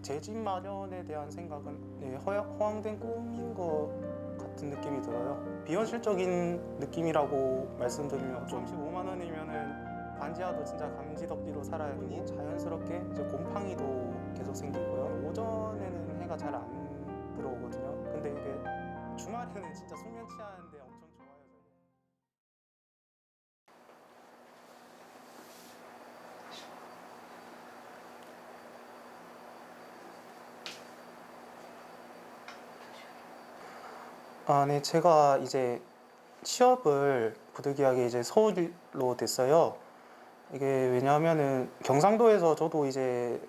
제 집 마련에 대한 생각은 허황된 꿈인 것 같은 느낌이 들어요. 비현실적인 느낌이라고 말씀드리면 좀 15만 원이면은 반지하도 진짜 감지덕지로 살아야 되니 자연스럽게 이제 곰팡이도 계속 생기고요. 오전에는 해가 잘 안 들어오거든요. 근데 이게 주말에는 진짜 숙면치 않은데 엄청 좋아요. 네, 제가 이제 취업을 부득이하게 이제 서울로 됐어요. 이게 왜냐하면은 경상도에서 저도 이제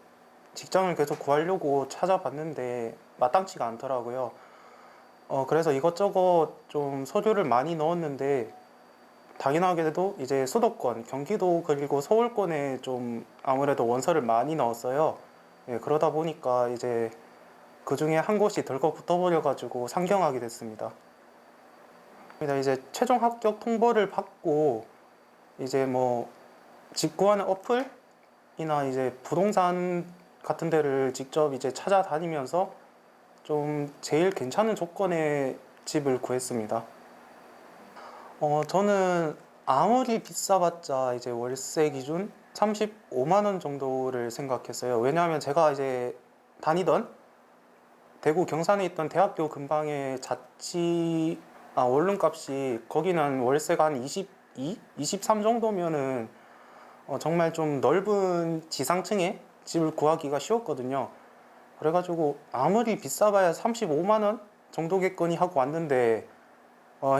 직장을 계속 구하려고 찾아봤는데 마땅치가 않더라고요. 그래서 이것저것 좀 서류를 많이 넣었는데 당연하게도 이제 수도권, 경기도 그리고 서울권에 좀 아무래도 원서를 많이 넣었어요. 예, 그러다 보니까 이제 그 중에 한 곳이 덜컥 붙어버려가지고 상경하게 됐습니다. 이제 최종 합격 통보를 받고 이제 뭐 직구하는 어플이나 이제 부동산 같은 데를 직접 이제 찾아다니면서 좀 제일 괜찮은 조건의 집을 구했습니다. 저는 아무리 비싸봤자 이제 월세 기준 35만 원 정도를 생각했어요. 왜냐하면 제가 이제 다니던 대구 경산에 있던 대학교 근방의 원룸값이 거기는 월세가 한 22, 23 정도면은 정말 좀 넓은 지상층에 집을 구하기가 쉬웠거든요. 그래가지고 아무리 비싸봐야 35만 원 정도겠거니 하고 왔는데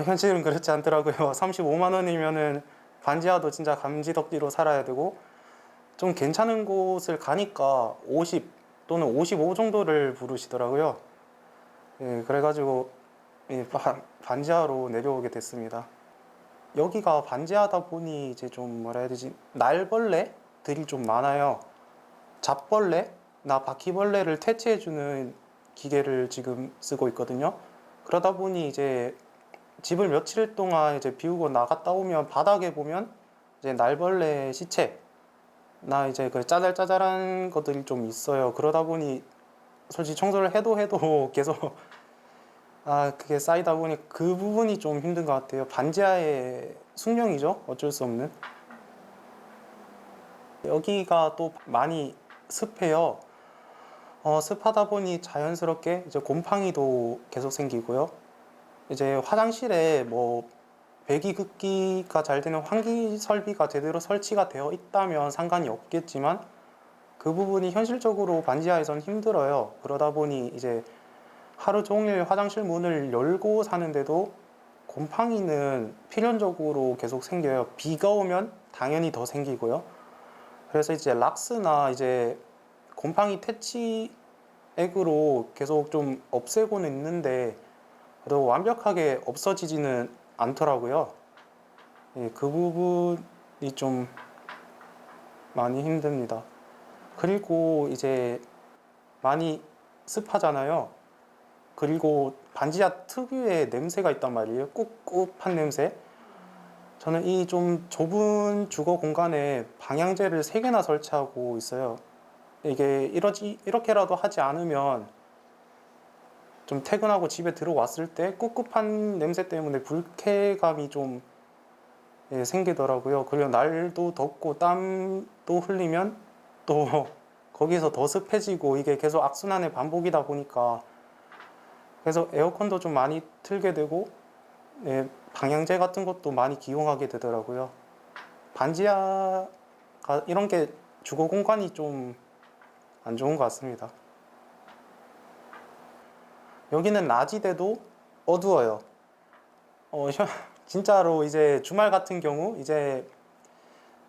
현실은 그렇지 않더라고요. 35만 원이면은 반지하도 진짜 감지덕지로 살아야 되고 좀 괜찮은 곳을 가니까 50 또는 55 정도를 부르시더라고요. 예, 그래가지고 반지하로 내려오게 됐습니다. 여기가 반지하다 보니 이제 좀 뭐라 해야 되지? 날벌레들이 좀 많아요. 잡벌레나 바퀴벌레를 퇴치해주는 기계를 지금 쓰고 있거든요. 그러다 보니 이제 집을 며칠 동안 이제 비우고 나갔다 오면 바닥에 보면 이제 날벌레 시체나 이제 그 짜잘짜잘한 것들이 좀 있어요. 그러다 보니 솔직히 청소를 해도 계속 그게 쌓이다 보니 그 부분이 좀 힘든 것 같아요. 반지하의 숙명이죠. 어쩔 수 없는. 여기가 또 많이 습해요. 습하다 보니 자연스럽게 이제 곰팡이도 계속 생기고요. 이제 화장실에 뭐 배기급기가 잘 되는 환기 설비가 제대로 설치가 되어 있다면 상관이 없겠지만 그 부분이 현실적으로 반지하에선 힘들어요. 그러다 보니 이제 하루 종일 화장실 문을 열고 사는데도 곰팡이는 필연적으로 계속 생겨요. 비가 오면 당연히 더 생기고요. 그래서 이제 락스나 이제 곰팡이 퇴치 액으로 계속 좀 없애고는 있는데 그래도 완벽하게 없어지지는 않더라고요. 예, 그 부분이 좀 많이 힘듭니다. 그리고 이제 많이 습하잖아요. 그리고 반지하 특유의 냄새가 있단 말이에요. 꿉꿉한 냄새. 저는 이 좀 좁은 주거 공간에 방향제를 3개나 설치하고 있어요. 이게 이렇게라도 하지 않으면 좀 퇴근하고 집에 들어왔을 때 꿉꿉한 냄새 때문에 불쾌감이 좀 생기더라고요. 그리고 날도 덥고 땀도 흘리면 또 거기서 더 습해지고 이게 계속 악순환의 반복이다 보니까 그래서 에어컨도 좀 많이 틀게 되고 방향제 같은 것도 많이 기용하게 되더라고요. 반지하가 이런 게 주거 공간이 좀 안 좋은 것 같습니다. 여기는 낮이 돼도 어두워요. 진짜로 이제 주말 같은 경우 이제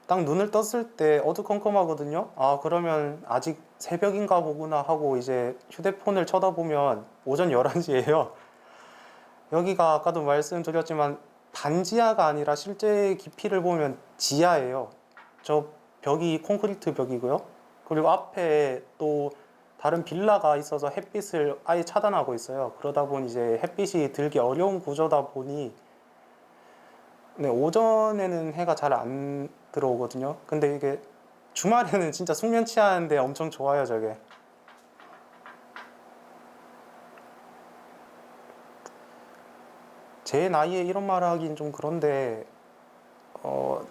딱 눈을 떴을 때 어두컴컴하거든요. 그러면 아직 새벽인가 보구나 하고 이제 휴대폰을 쳐다보면 오전 11시예요. 여기가 아까도 말씀드렸지만 반지하가 아니라 실제 깊이를 보면 지하예요. 저 벽이 콘크리트 벽이고요. 그리고 앞에 또 다른 빌라가 있어서 햇빛을 아예 차단하고 있어요. 그러다 보니 이제 햇빛이 들기 어려운 구조다 보니 오전에는 해가 잘 안 들어오거든요. 근데 이게 주말에는 진짜 숙면치 하는데 엄청 좋아요, 저게. 제 나이에 이런 말 하긴 좀 그런데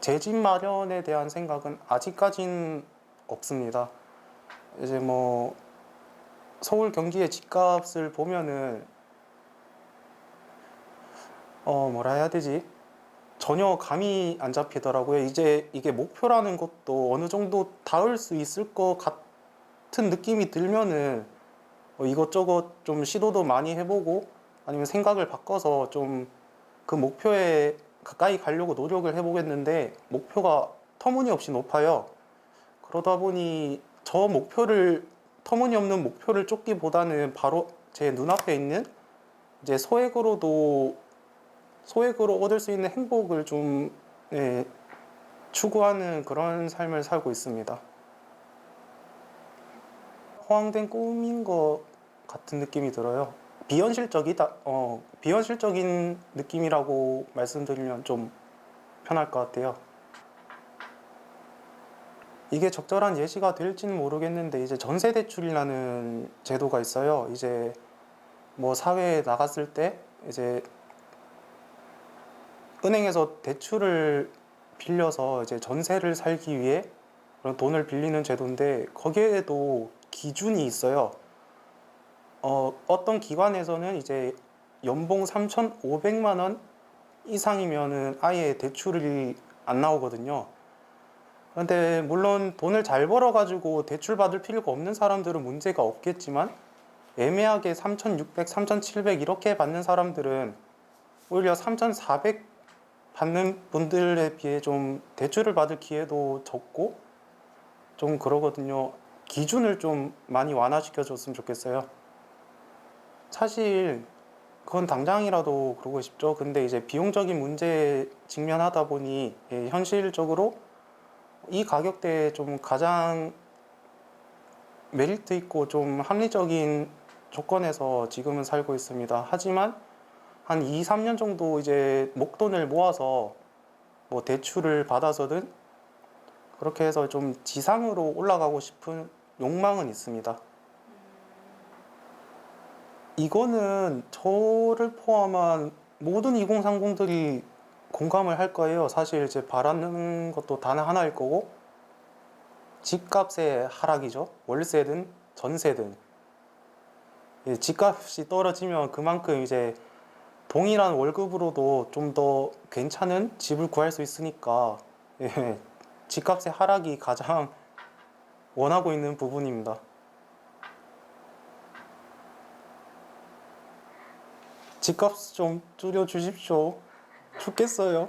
제 집 마련에 대한 생각은 아직까진 없습니다. 이제 뭐 서울 경기의 집값을 보면은 뭐라 해야 되지? 전혀 감이 안 잡히더라고요. 이제 이게 목표라는 것도 어느 정도 닿을 수 있을 것 같은 느낌이 들면은 이것저것 좀 시도도 많이 해보고 아니면 생각을 바꿔서 좀 그 목표에 가까이 가려고 노력을 해보겠는데 목표가 터무니없이 높아요. 그러다 보니 저 목표를 터무니없는 목표를 쫓기보다는 바로 제 눈앞에 있는 이제 소액으로 얻을 수 있는 행복을 좀 예, 추구하는 그런 삶을 살고 있습니다. 허황된 꿈인 것 같은 느낌이 들어요. 비현실적인 느낌이라고 말씀드리면 좀 편할 것 같아요. 이게 적절한 예시가 될지는 모르겠는데 이제 전세 대출이라는 제도가 있어요. 이제 뭐 사회에 나갔을 때 이제 은행에서 대출을 빌려서 이제 전세를 살기 위해 그런 돈을 빌리는 제도인데 거기에도 기준이 있어요. 어떤 기관에서는 이제 연봉 3,500만 원 이상이면은 아예 대출이 안 나오거든요. 근데 물론 돈을 잘 벌어가지고 대출 받을 필요가 없는 사람들은 문제가 없겠지만 애매하게 3,600, 3,700 이렇게 받는 사람들은 오히려 3,400 받는 분들에 비해 좀 대출을 받을 기회도 적고 좀 그러거든요. 기준을 좀 많이 완화시켜 줬으면 좋겠어요. 사실 그건 당장이라도 그러고 싶죠. 근데 이제 비용적인 문제에 직면하다 보니 현실적으로 이 가격대에 좀 가장 메리트 있고 좀 합리적인 조건에서 지금은 살고 있습니다. 하지만 한 2, 3년 정도 이제 목돈을 모아서 뭐 대출을 받아서든 그렇게 해서 좀 지상으로 올라가고 싶은 욕망은 있습니다. 이거는 저를 포함한 모든 2030들이 공감을 할 거예요. 사실 이제 바라는 것도 단 하나일 거고, 집값의 하락이죠. 월세든 전세든. 집값이 떨어지면 그만큼 이제 동일한 월급으로도 좀 더 괜찮은 집을 구할 수 있으니까, 예, 집값의 하락이 가장 원하고 있는 부분입니다. 집값 좀 줄여 주십시오. 죽겠어요.